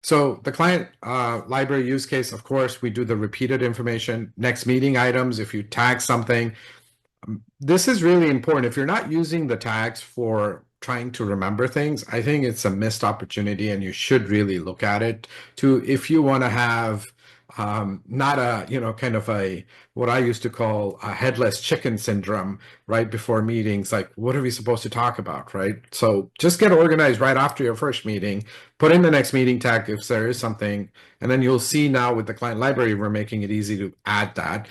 So the client library use case, of course, we do the repeated information, next meeting items, if you tag something. This is really important. If you're not using the tags for trying to remember things, I think it's a missed opportunity and you should really look at it to if you want to have not a, kind of a, what I used to call a headless chicken syndrome right before meetings, like what are we supposed to talk about, right? So just get organized right after your first meeting, put in the next meeting tag if there is something, and then you'll see now with the client library, we're making it easy to add that.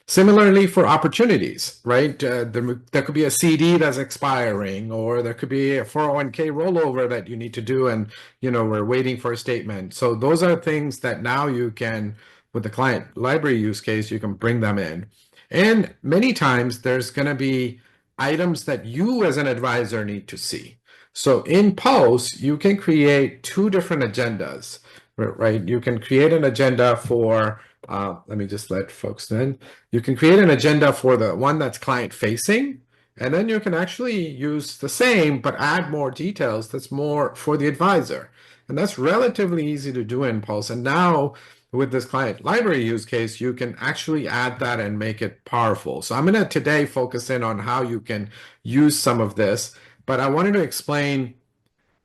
Similarly for opportunities, right? There could be a CD that's expiring, or there could be a 401k rollover that you need to do, and we're waiting for a statement. So those are things that now you can, with the client library use case, you can bring them in. And many times there's going to be items that you as an advisor need to see. So in Pulse, you can create two different agendas, right? You can create an agenda for let me just let folks in. You can create an agenda for the one that's client facing, and then you can actually use the same, but add more details that's more for the advisor. And that's relatively easy to do in Pulse. And now with this client library use case, you can actually add that and make it powerful. So I'm going to today focus in on how you can use some of this, but I wanted to explain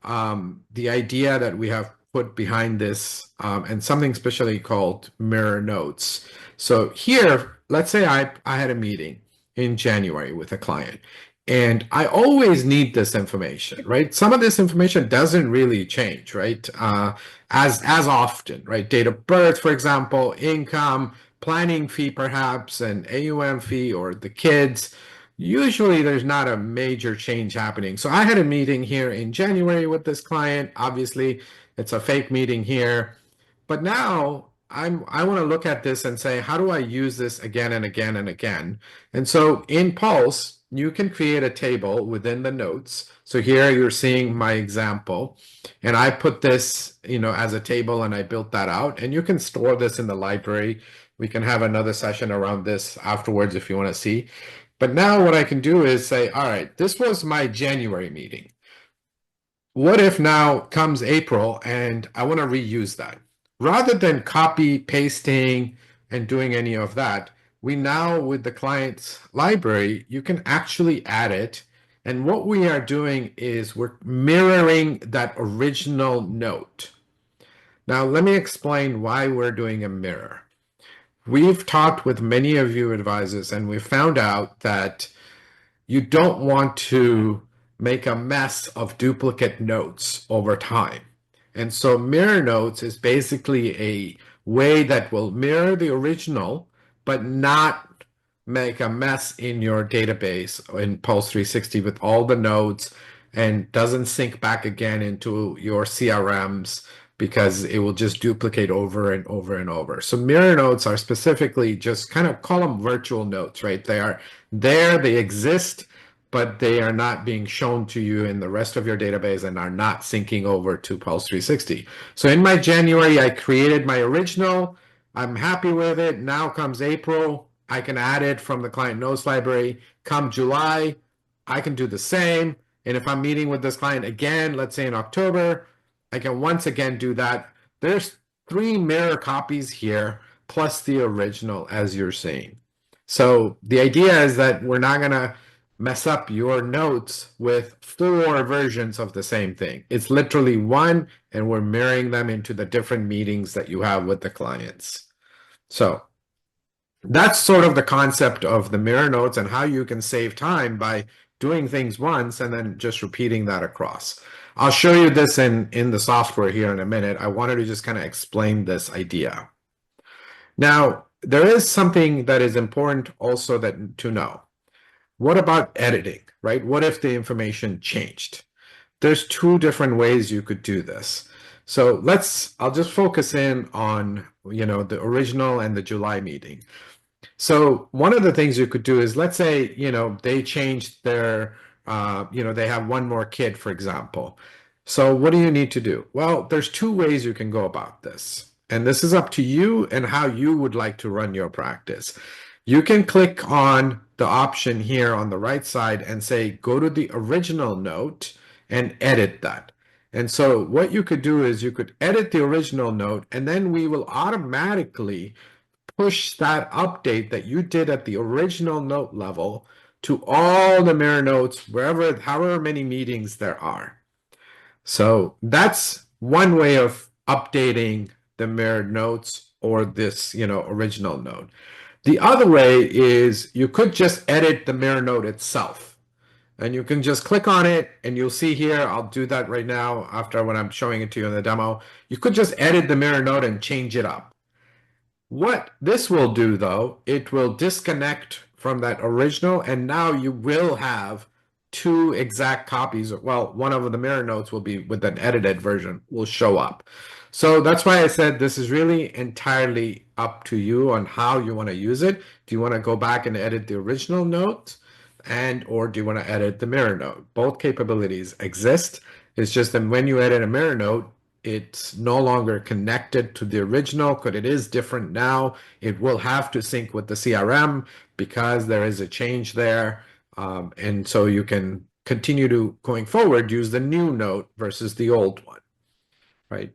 the idea that we have put behind this and something specially called mirror notes. So here, let's say I had a meeting in January with a client, and I always need this information, right? Some of this information doesn't really change, right? As often, right? Date of birth, for example, income, planning fee perhaps, an AUM fee, or the kids. Usually there's not a major change happening. So I had a meeting here in January with this client. Obviously, it's a fake meeting here. But now I want to look at this and say, how do I use this again and again and again? And so in Pulse, you can create a table within the notes. So here you're seeing my example. And I put this, as a table, and I built that out. And you can store this in the library. We can have another session around this afterwards if you want to see. But now what I can do is say, all right, this was my January meeting. What if now comes April and I want to reuse that? Rather than copy, pasting, and doing any of that, we now, with the client's library, you can actually add it. And what we are doing is we're mirroring that original note. Now, let me explain why we're doing a mirror. We've talked with many of you advisors, and we found out that you don't want to make a mess of duplicate notes over time. And so mirror notes is basically a way that will mirror the original, but not make a mess in your database in Pulse 360 with all the notes, and doesn't sync back again into your CRMs because it will just duplicate over and over and over. So mirror notes are specifically, just kind of call them virtual notes, right? They are there, they exist, but they are not being shown to you in the rest of your database and are not syncing over to Pulse 360. So in my January, I created my original. I'm happy with it. Now comes April, I can add it from the client notes library. Come July, I can do the same. And if I'm meeting with this client again, let's say in October, I can once again do that. There's 3 mirror copies here, plus the original, as you're seeing. So the idea is that we're not going to mess up your notes with 4 versions of the same thing. It's literally one, and we're mirroring them into the different meetings that you have with the clients. So that's sort of the concept of the mirror notes and how you can save time by doing things once and then just repeating that across. I'll show you this in the software here in a minute. I wanted to just kind of explain this idea. Now, there is something that is important also to know. What about editing, right? What if the information changed? There's 2 different ways you could do this. So I'll just focus in on, the original and the July meeting. So one of the things you could do is, let's say, they changed their, they have one more kid, for example. So what do you need to do? Well, there's 2 ways you can go about this. And this is up to you and how you would like to run your practice. You can click on the option here on the right side and say, go to the original note and edit that. And so what you could do is you could edit the original note, and then we will automatically push that update that you did at the original note level to all the mirror notes, wherever, however many meetings there are. So that's one way of updating the mirrored notes or this, original note. The other way is you could just edit the mirror note itself. And you can just click on it and you'll see here, I'll do that right now after when I'm showing it to you in the demo. You could just edit the mirror note and change it up. What this will do though, it will disconnect from that original, and now you will have two exact copies. Well, one of the mirror notes will be with an edited version will show up. So that's why I said this is really entirely up to you on how you want to use it. Do you want to go back and edit the original note, or do you want to edit the mirror note? Both capabilities exist. It's just that when you edit a mirror note, it's no longer connected to the original because it is different now. It will have to sync with the CRM because there is a change there. And so you can continue to, going forward, use the new note versus the old one, right?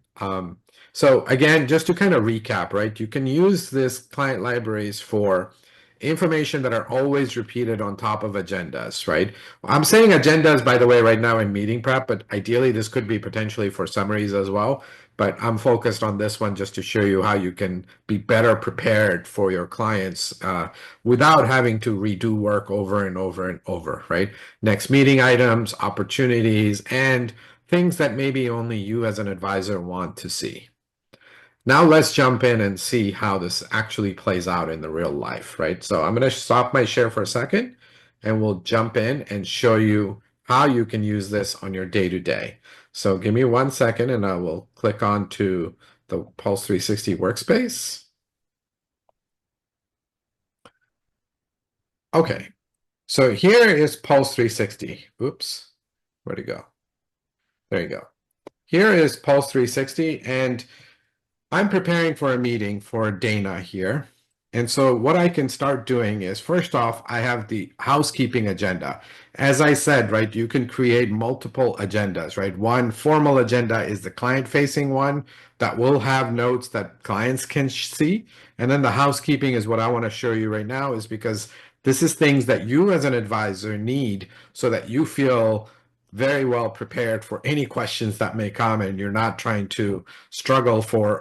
So again, just to kind of recap, right? You can use this client libraries for information that are always repeated on top of agendas, right? I'm saying agendas, by the way, right now in meeting prep, but ideally this could be potentially for summaries as well. But I'm focused on this one just to show you how you can be better prepared for your clients without having to redo work over and over and over, right? Next meeting items, opportunities, and things that maybe only you as an advisor want to see. Now let's jump in and see how this actually plays out in the real life, right? So I'm going to stop my share for a second and we'll jump in and show you how you can use this on your day-to-day. So give me 1 second and I will click on to the Pulse 360 workspace. Okay, so here is Pulse 360. Oops, where'd it go? There you go. Here is Pulse 360, and I'm preparing for a meeting for Dana here. And so what I can start doing is, first off, I have the housekeeping agenda. As I said, right, you can create multiple agendas, right? One formal agenda is the client-facing one that will have notes that clients can see. And then the housekeeping is what I want to show you right now, is because this is things that you as an advisor need so that you feel very well prepared for any questions that may come and you're not trying to struggle for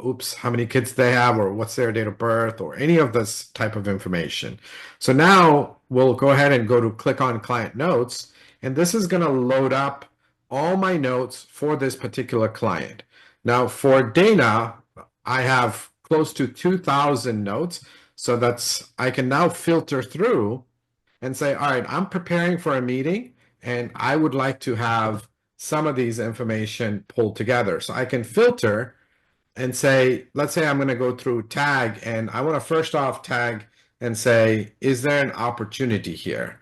oops, how many kids they have or what's their date of birth or any of this type of information. So now we'll go ahead and go to click on client notes, and this is going to load up all my notes for this particular client. Now for Dana, I have close to 2,000 notes, so I can now filter through and say, all right, I'm preparing for a meeting and I would like to have some of these information pulled together. So I can filter and say, let's say I'm going to go through tag, and I want to first off tag and say, is there an opportunity here?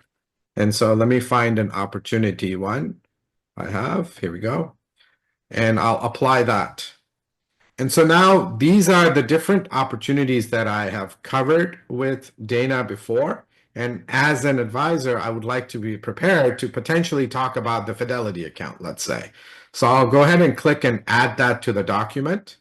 And so let me find an opportunity one. I have, here we go. And I'll apply that. And so now these are the different opportunities that I have covered with Dana before. And as an advisor, I would like to be prepared to potentially talk about the Fidelity account, let's say. So I'll go ahead and click and add that to the document.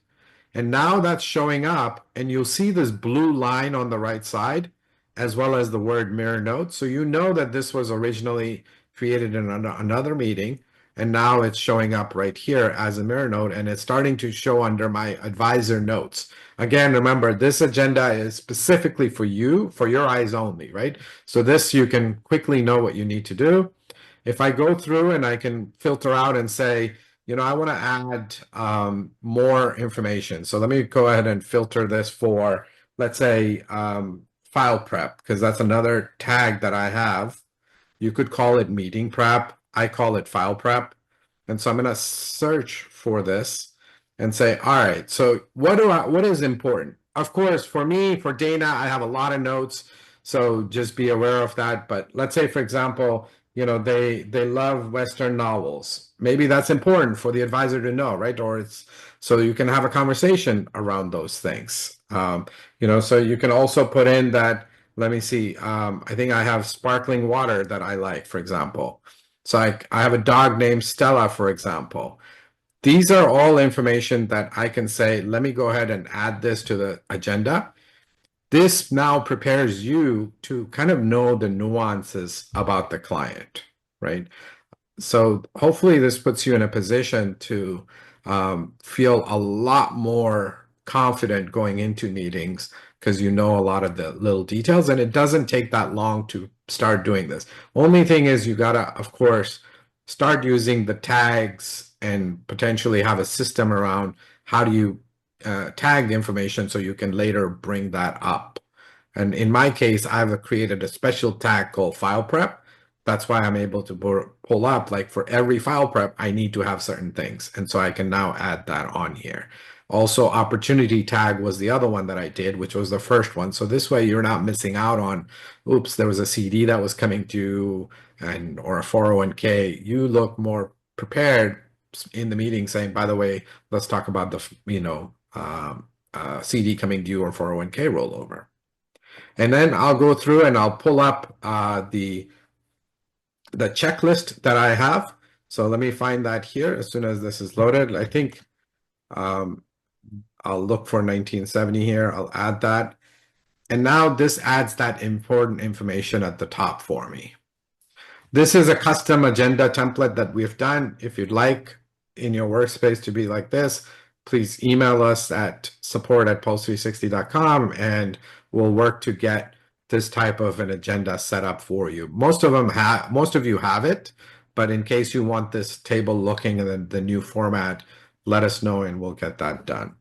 And now that's showing up, and you'll see this blue line on the right side, as well as the word mirror note. So you know that this was originally created in another meeting, and now it's showing up right here as a mirror note, and it's starting to show under my advisor notes. Again, remember, this agenda is specifically for you, for your eyes only, right? So this, you can quickly know what you need to do. If I go through and I can filter out and say, I want to add more information. So let me go ahead and filter this for, let's say, file prep, because that's another tag that I have. You could call it meeting prep. I call it file prep. And so I'm going to search for this and say, all right, so what is important? Of course, for me, for Dana, I have a lot of notes. So just be aware of that. But let's say, for example, they love Western novels. Maybe that's important for the advisor to know, right? Or it's so you can have a conversation around those things. So you can also put in that, let me see, I think I have sparkling water that I like, for example. And so you can have a conversation around those things. So you can also put in that, let me see, I think I have sparkling water that I like, for example. And so you can also put in that, let me see, I think I have sparkling water that I like, for example. And so you can also put in that, let me see, I think I have sparkling water that I like, for example. And so you can also put in that, let me see, I think I have sparkling water that I like, for example. So I have a dog named Stella, for example. These are all information that I can say, let me go ahead and add this to the agenda. This now prepares you to kind of know the nuances about the client, right? So hopefully this puts you in a position to feel a lot more confident going into meetings because you know a lot of the little details, and it doesn't take that long to start doing this. Only thing is you gotta, of course, start using the tags and potentially have a system around how do you tag the information so you can later bring that up. And in my case, I've created a special tag called file prep. That's why I'm able to pull up, like for every file prep, I need to have certain things. And so I can now add that on here. Also, opportunity tag was the other one that I did, which was the first one. So this way you're not missing out on, oops, there was a CD that was coming due and or a 401k. You look more prepared in the meeting saying, by the way, let's talk about the, CD coming due or 401k rollover. And then I'll go through and I'll pull up the checklist that I have. So let me find that here as soon as this is loaded. I think I'll look for 1970 here. I'll add that. And now this adds that important information at the top for me. This is a custom agenda template that we've done. If you'd like in your workspace to be like this, please email us at support@pulse360.com and we'll work to get this type of an agenda set up for you. Most of you have it, but in case you want this table looking in the new format, let us know and we'll get that done.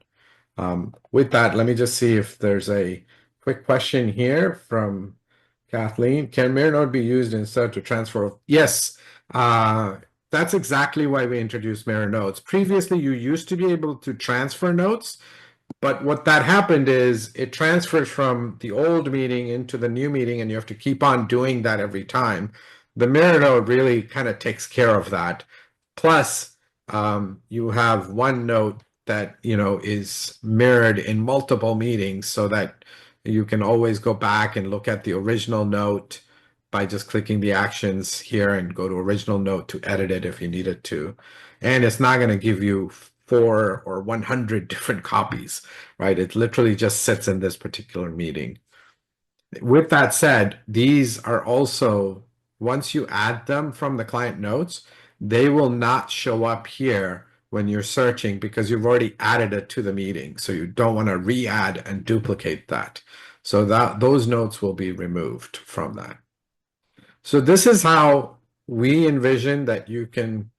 With that, let me just see if there's a quick question here from Kathleen. Can Miranode be used instead to transfer? Yes, that's exactly why we introduced Miranodes. Previously, you used to be able to transfer notes, but what that happened is it transfers from the old meeting into the new meeting, and you have to keep on doing that every time. The Miranode really kind of takes care of that. Plus, you have one note that is mirrored in multiple meetings so that you can always go back and look at the original note by just clicking the actions here and go to original note to edit it if you needed to. And it's not going to give you 4 or 100 different copies, right? It literally just sits in this particular meeting. With that said, these are also, once you add them from the client notes, they will not show up here when you're searching because you've already added it to the meeting. So you don't want to re-add and duplicate that. So those notes will be removed from that. So this is how we envision that you can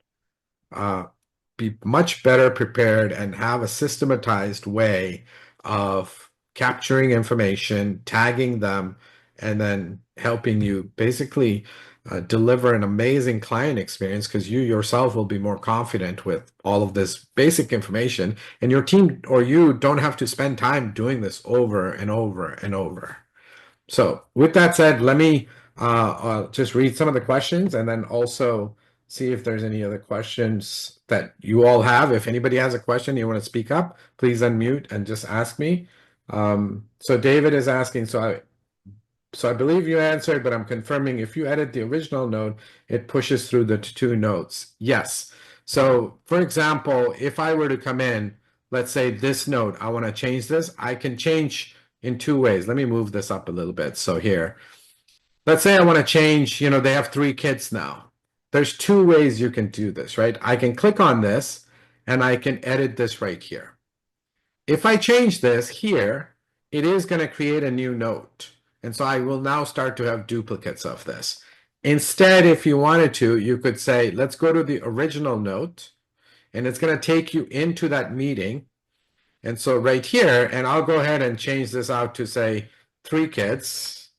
be much better prepared and have a systematized way of capturing information, tagging them, and then helping you basically deliver an amazing client experience because you yourself will be more confident with all of this basic information, and your team or you don't have to spend time doing this over and over and over. So with that said, let me just read some of the questions and then also see if there's any other questions that you all have. If anybody has a question you want to speak up, please unmute and just ask me. So David is asking, so I believe you answered, but I'm confirming if you edit the original note, it pushes through the 2 notes. Yes. So for example, if I were to come in, let's say this note, I want to change this, I can change in 2 ways. Let me move this up a little bit. So here, let's say I want to change, they have 3 kids now. There's 2 ways you can do this, right? I can click on this and I can edit this right here. If I change this here, it is going to create a new note. And so I will now start to have duplicates of this. Instead, if you wanted to, you could say, let's go to the original note, and it's going to take you into that meeting. And so right here, and I'll go ahead and change this out to say 3 kids,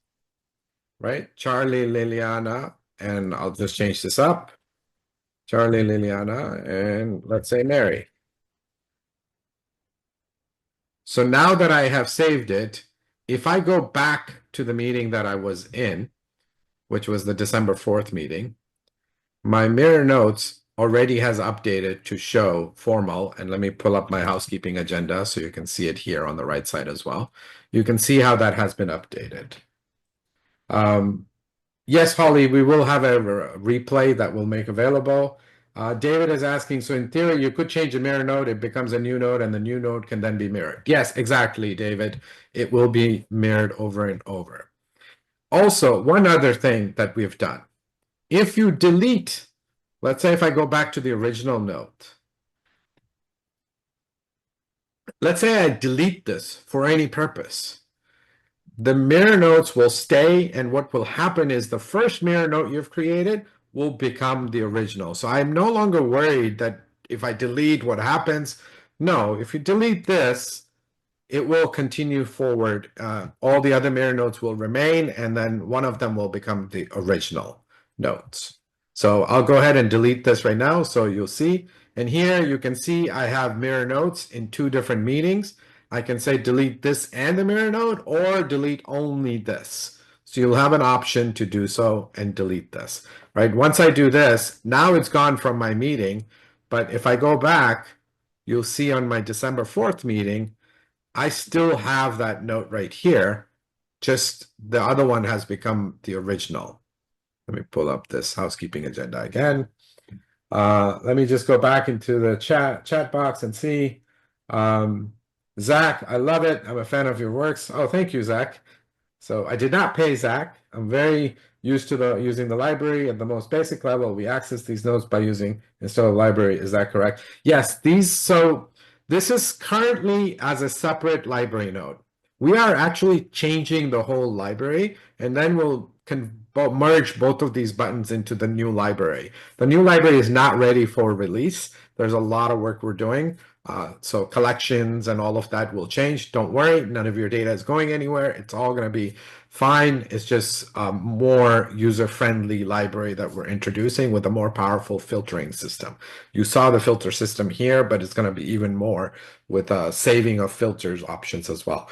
right? Charlie, Liliana, and I'll just change this up. Charlie, Liliana, and let's say Mary. So now that I have saved it, if I go back to the meeting that I was in, which was the December 4th meeting, my mirror notes already has updated to show formal. And let me pull up my housekeeping agenda so you can see it here on the right side as well. You can see how that has been updated. Yes, Holly, we will have a replay that we'll make available. David is asking, so in theory, you could change a mirror node, it becomes a new node, and the new node can then be mirrored. Yes, exactly, David. It will be mirrored over and over. Also, one other thing that we've done. If you delete, let's say if I go back to the original node, let's say I delete this for any purpose, the mirror nodes will stay, and what will happen is the first mirror node you've created will become the original. So I'm no longer worried that if I delete, what happens? No, if you delete this, it will continue forward. All the other mirror nodes will remain, and then one of them will become the original nodes. So I'll go ahead and delete this right now, so you'll see. And here you can see I have mirror nodes in two different meanings. I can say delete this and the mirror node, or delete only this. So you'll have an option to do so and delete this, right? Once I do this, now it's gone from my meeting. But if I go back, you'll see on my December 4th meeting, I still have that note right here, just the other one has become the original. Let me pull up this housekeeping agenda again. Let me just go back into the chat box and see. Zach, I love it. I'm a fan of your works. Oh, thank you, Zach. So I did not pay Zach. I'm very used to using the library at the most basic level. We access these nodes by using install library. Is that correct? Yes, so this is currently as a separate library node. We are actually changing the whole library, and then we'll merge both of these buttons into the new library. The new library is not ready for release. There's a lot of work we're doing. So collections and all of that will change. Don't worry, none of your data is going anywhere. It's all going to be fine. It's just a more user-friendly library that we're introducing with a more powerful filtering system. You saw the filter system here, but it's going to be even more with saving of filters options as well.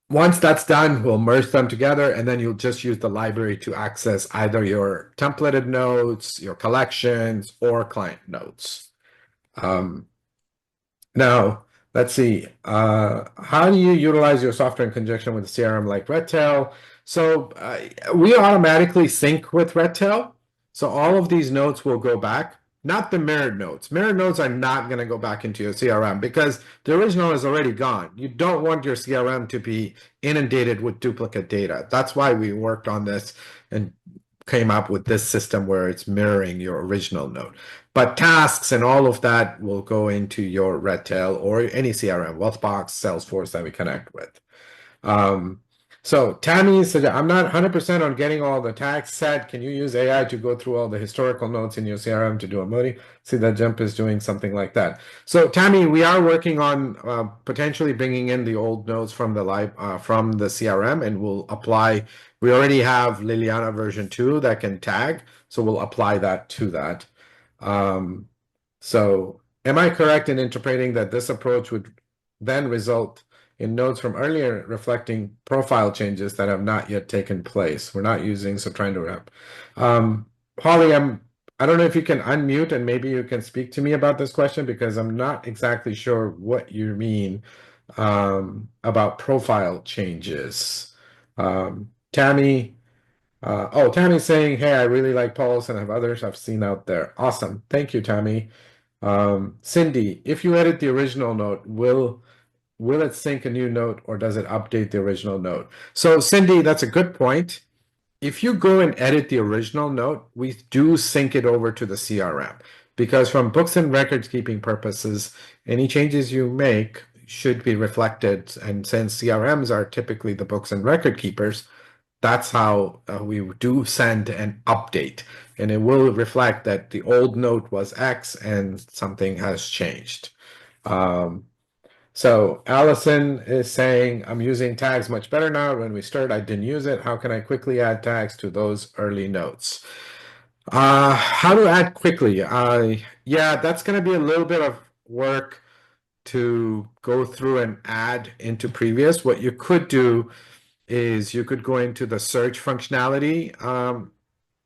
Once that's done, we'll merge them together, and then you'll just use the library to access either your templated nodes, your collections, or client nodes. Now, let's see. How do you utilize your software in conjunction with a CRM like Redtail? So we automatically sync with Redtail. So all of these nodes will go back, not the mirrored nodes. Mirrored nodes are not going to go back into your CRM because the original is already gone. You don't want your CRM to be inundated with duplicate data. That's why we worked on this and came up with this system where it's mirroring your original node. But tasks and all of that will go into your Redtail or any CRM, Wealthbox, Salesforce that we connect with. So Tammy said, I'm not 100% on getting all the tags set. Can you use AI to go through all the historical notes in your CRM to do a Moody? See that Jump is doing something like that. So Tammy, we are working on potentially bringing in the old notes from the CRM, and we'll apply. We already have Liliana version 2 that can tag, so we'll apply that to that. So am I correct in interpreting that this approach would then result in nodes from earlier reflecting profile changes that have not yet taken place? We're not using, so trying to wrap. Holly, I don't know if you can unmute and maybe you can speak to me about this question because I'm not exactly sure what you mean about profile changes. Tammy, Tammy's saying, hey, I really like Pulse and have others I've seen out there. Awesome. Thank you, Tammy. Cindy, if you edit the original note, will it sync a new note or does it update the original note? So Cindy, that's a good point. If you go and edit the original note, we do sync it over to the CRM because from books and records keeping purposes, any changes you make should be reflected. And since CRMs are typically the books and record keepers, that's how we do send an update, and it will reflect that the old note was X and something has changed. So Allison is saying, I'm using tags much better now. When we started, I didn't use it. How can I quickly add tags to those early notes? How to add quickly? Yeah, that's going to be a little bit of work to go through and add into previous. What you could do is you could go into the search functionality,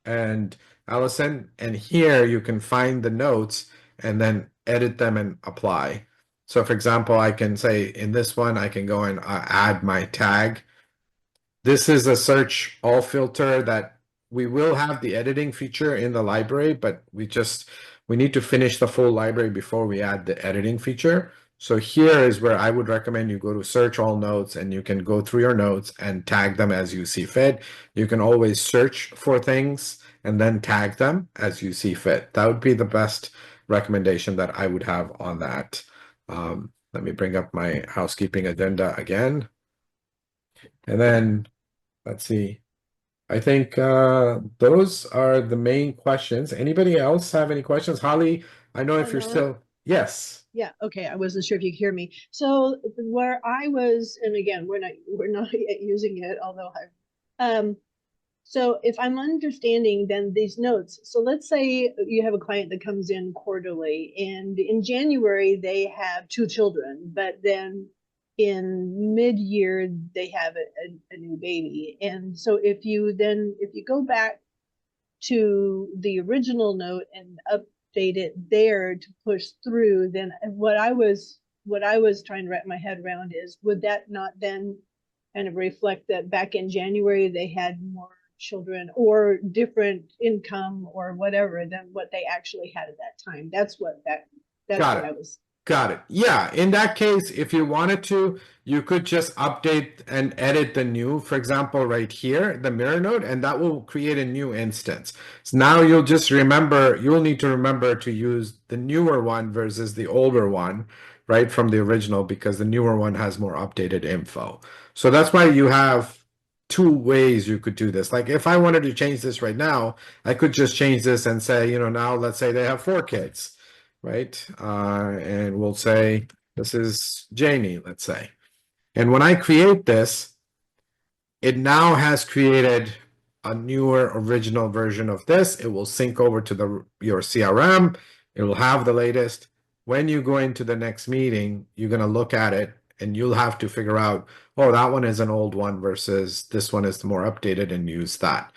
and Allison, and here you can find the notes and then edit them and apply. So for example, I can say in this one, I can go and add my tag. This is a search all filter that we will have the editing feature in the library, but we need to finish the full library before we add the editing feature. So here is where I would recommend you go to search all notes, and you can go through your notes and tag them as you see fit. You can always search for things and then tag them as you see fit. That would be the best recommendation that I would have on that. Let me bring up my housekeeping agenda again. And then let's see. I think those are the main questions. Anybody else have any questions? Holly, I know if you're still, yes. Yeah, okay. I wasn't sure if you could hear me. So where I was, and again, we're not yet using it, although I've so if I'm understanding then these notes, so let's say you have a client that comes in quarterly, and in January they have 2 children, but then in mid-year they have a new baby. And so if you go back to the original note and update it there to push through, then what I was trying to wrap my head around is, would that not then kind of reflect that back in January they had more children or different income or whatever than what they actually had at that time? That's what I was. Got it. Yeah, in that case, if you wanted to, you could just update and edit the new, for example, right here, the mirror node, and that will create a new instance. So now you'll need to remember to use the newer one versus the older one, right, from the original, because the newer one has more updated info. So that's why you have two ways you could do this. Like if I wanted to change this right now, I could just change this and say, now let's say they have 4 kids. Right? And we'll say this is Jamie, let's say. And when I create this, it now has created a newer original version of this. It will sync over to your CRM. It will have the latest. When you go into the next meeting, you're going to look at it and you'll have to figure out, oh, that one is an old one versus this one is the more updated, and use that.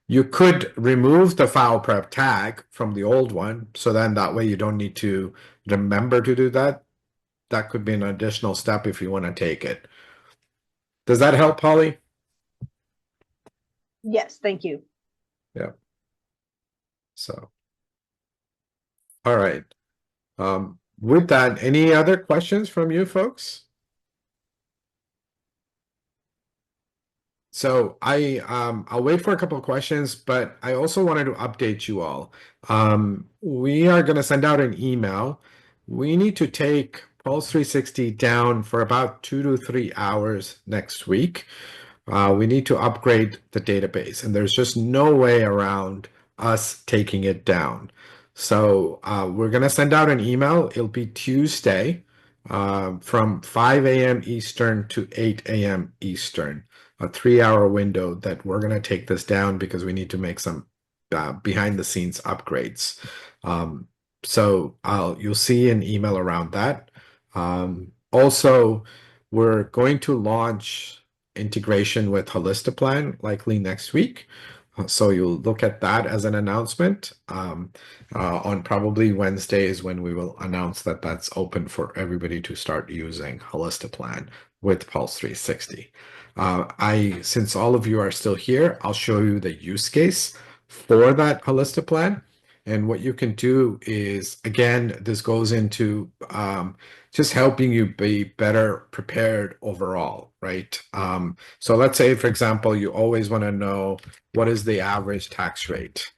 You could remove the file prep tag from the old one, so then that way you don't need to remember to do that. That could be an additional step if you want to take it. Does that help, Holly? Yes, thank you. Yeah. So, all right. With that, any other questions from you folks? So I'll wait for a couple of questions, but I also wanted to update you all. We are going to send out an email. We need to take Pulse 360 down for about 2 to 3 hours next week. We need to upgrade the database, and there's just no way around us taking it down. So we're going to send out an email. It'll be Tuesday from 5 a.m. Eastern to 8 a.m. Eastern. A 3-hour window that we're going to take this down because we need to make some behind the scenes upgrades. So you'll see an email around that. Also, we're going to launch integration with Holistiplan likely next week. So you'll look at that as an announcement. On probably Wednesdays when we will announce that that's open for everybody to start using Holistiplan with Pulse 360. Since all of you are still here, I'll show you the use case for that Holistiplan. And what you can do is, again, this goes into just helping you be better prepared overall, right? So let's say, for example, you always want to know what is the average tax rate.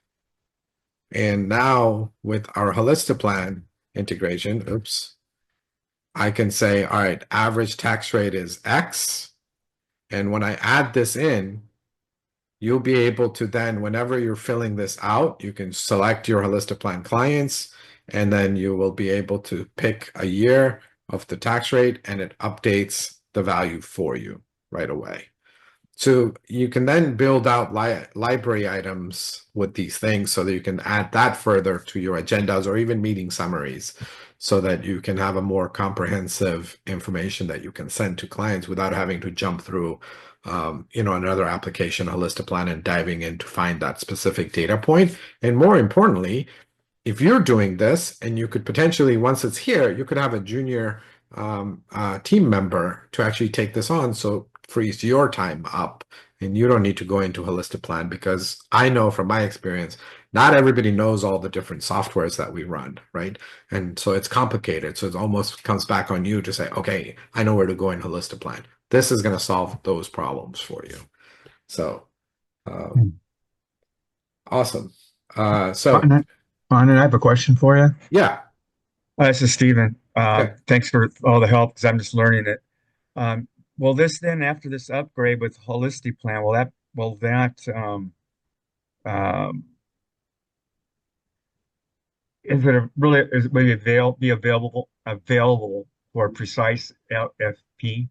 And now with our Holistiplan integration, I can say, all right, average tax rate is X. And when I add this in, you'll be able to then, whenever you're filling this out, you can select your Holistiplan clients, and then you will be able to pick a year of the tax rate, and it updates the value for you right away. So you can then build out library items with these things so that you can add that further to your agendas or even meeting summaries, so that you can have a more comprehensive information that you can send to clients without having to jump through another application, Holistiplan, and diving in to find that specific data point. And more importantly, if you're doing this, and you could potentially, once it's here, you could have a junior team member to actually take this on, so frees your time up and you don't need to go into Holistic because I know from my experience, not everybody knows all the different softwares that we run, right? And so it's complicated. So it almost comes back on you to say, okay, I know where to go in Holistic. This is going to solve those problems for you. So awesome. So Anand, I have a question for you. yeah, This is Steven. okay. Thanks for all the help because I'm just learning it. Will this then, after this upgrade with Holistic Plan, will that um, will it be available for Precise FP?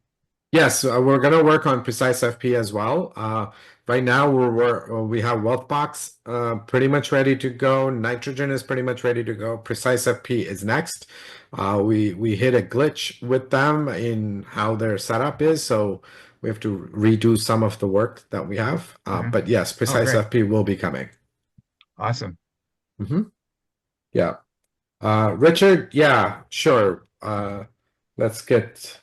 Yes, we're going to work on Precise FP as well. Right now, we have Wealthbox pretty much ready to go. Nitrogen is pretty much ready to go. Precise FP is next. We hit a glitch with them in how their setup is, so we have to redo some of the work that we have. Okay. But yes, Precise great. FP will be coming. Awesome. Yeah. Richard, yeah, sure. Let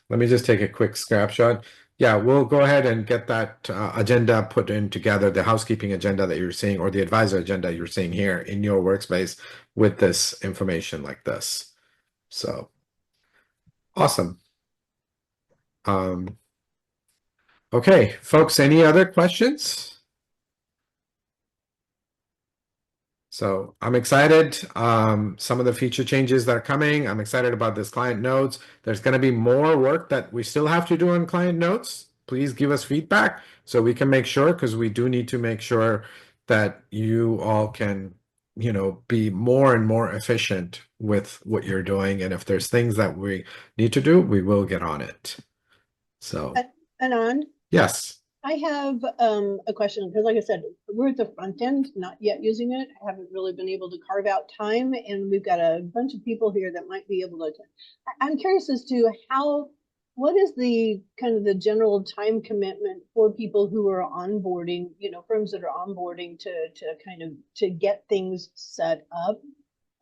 me just take a quick snapshot. Yeah, we'll go ahead and get that agenda put in together, the housekeeping agenda that you're seeing, or the advisor agenda you're seeing here in your workspace with this information like this. So awesome. Okay, folks, any other questions? So I'm excited. Some of the feature changes that are coming. I'm excited about this client notes. There's going to be more work that we still have to do on client notes. Please give us feedback so we can make sure, because we do need to make sure that you all can, be more and more efficient with what you're doing. And if there's things that we need to do, we will get on it. So, Anand, yes. I have a question because, like I said, we're at the front end, not yet using it. I haven't really been able to carve out time, and we've got a bunch of people here that might be able to. I'm curious as to what is the kind of the general time commitment for people who are onboarding, firms that are onboarding to get things set up,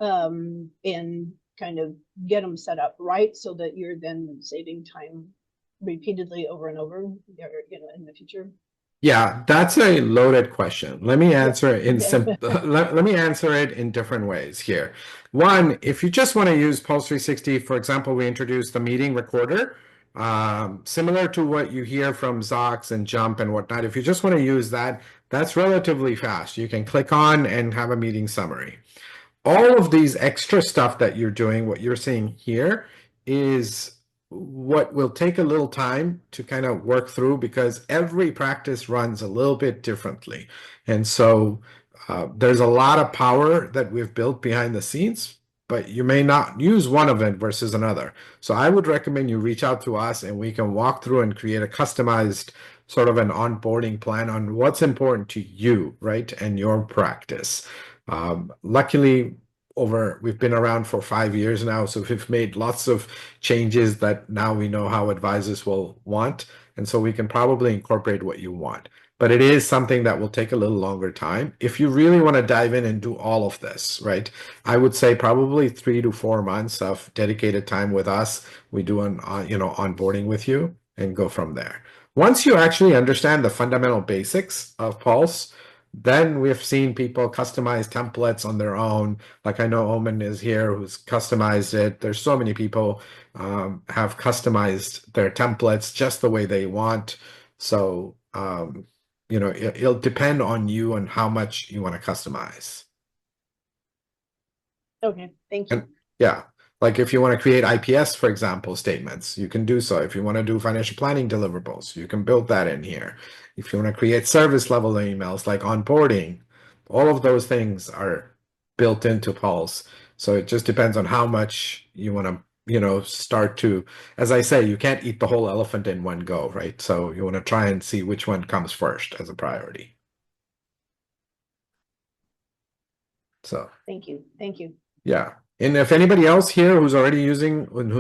and kind of get them set up right so that you're then saving time repeatedly over and over, in the future? Yeah, that's a loaded question. Let me answer it in let me answer it in different ways here. One, if you just want to use Pulse 360, for example, we introduced the meeting recorder, similar to what you hear from Zox and Jump and whatnot. If you just want to use that, that's relatively fast. You can click on and have a meeting summary. All of these extra stuff that you're doing, what you're seeing here, is what will take a little time to kind of work through, because every practice runs a little bit differently. And so there's a lot of power that we've built behind the scenes, but you may not use one of it versus another. So I would recommend you reach out to us and we can walk through and create a customized sort of an onboarding plan on what's important to you, right? And your practice. Luckily, we've been around for 5 years now, so we've made lots of changes that now we know how advisors will want, and so we can probably incorporate what you want. But it is something that will take a little longer time. If you really want to dive in and do all of this, right, I would say probably 3 to 4 months of dedicated time with us. We do an onboarding with you and go from there. Once you actually understand the fundamental basics of Pulse, then we've seen people customize templates on their own. Like I know Omen is here who's customized it. There's so many people have customized their templates just the way they want. So, it'll depend on you and how much you want to customize. Okay, thank you. And yeah, like if you want to create IPS, for example, statements, you can do so. If you want to do financial planning deliverables, you can build that in here. If you want to create service level emails like onboarding, all of those things are built into Pulse. So it just depends on how much you want to, start to, as I say, you can't eat the whole elephant in one go, right? So you want to try and see which one comes first as a priority. So Thank you. yeah. And if anybody else here who's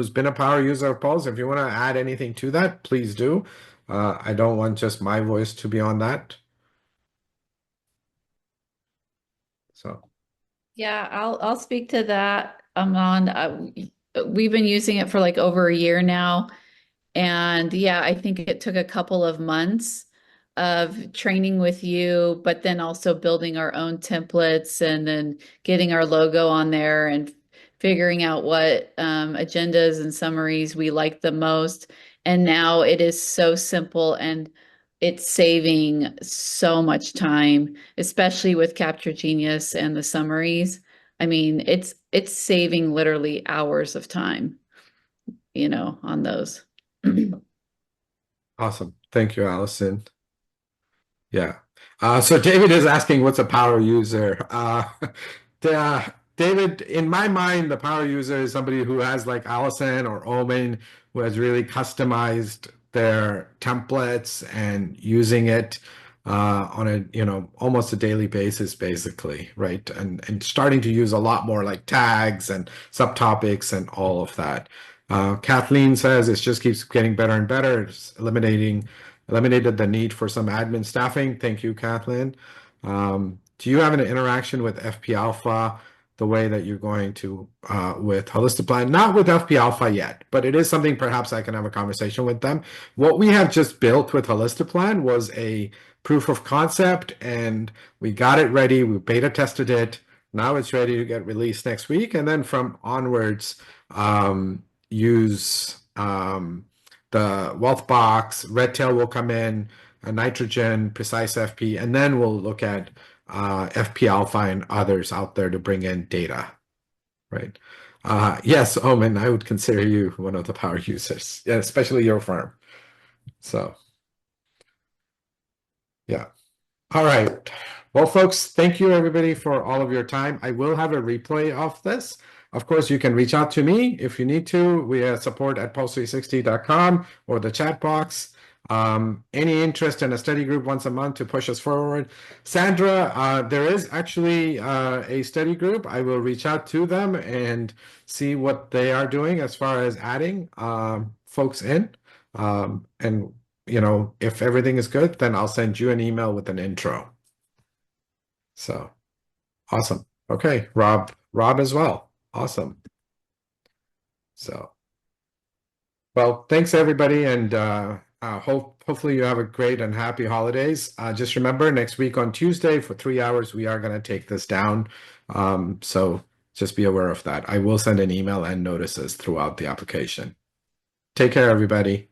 been a power user of Pulse, if you want to add anything to that, please do. I don't want just my voice to be on that. So yeah, I'll speak to that, Amand. We've been using it for like over a year now, and yeah, I think it took a couple of months of training with you, but then also building our own templates and then getting our logo on there and figuring out what agendas and summaries we like the most. And now it is so simple and it's saving so much time, especially with Capture Genius and the summaries. I mean, it's saving literally hours of time, on those. Awesome. Thank you, Allison. Yeah. So David is asking what's a power user. David, in my mind, the power user is somebody who has like Allison or Omen, who has really customized their templates and using it on a almost a daily basis, basically, right? And starting to use a lot more like tags and subtopics and all of that. Kathleen says it just keeps getting better and better. It's eliminated the need for some admin staffing. Thank you, Kathleen. Do you have an interaction with FP Alpha the way that you're going to with Holistiplan? Not with FP Alpha yet, but it is something perhaps I can have a conversation with them. What we have just built with Holistiplan was a proof of concept, and we got it ready. We beta tested it. Now it's ready to get released next week, and then from onwards, use the Wealth Box, Redtail will come in, Nitrogen, Precise FP, and then we'll look at FP Alpha and others out there to bring in data, right? Yes, Omen, I would consider you one of the power users, yeah, especially your firm. So, yeah. All right. Well, folks, thank you everybody for all of your time. I will have a replay of this. Of course, you can reach out to me if you need to. We have support at pulse360.com or the chat box. Any interest in a study group once a month to push us forward? Sandra, there is actually a study group. I will reach out to them and see what they are doing as far as adding folks in. And if everything is good, then I'll send you an email with an intro. So awesome. Okay, Rob as well. Awesome. So, well, thanks everybody, and hopefully you have a great and happy holidays. Just remember, next week on Tuesday for 3 hours, we are going to take this down. So just be aware of that. I will send an email and notices throughout the application. Take care, everybody.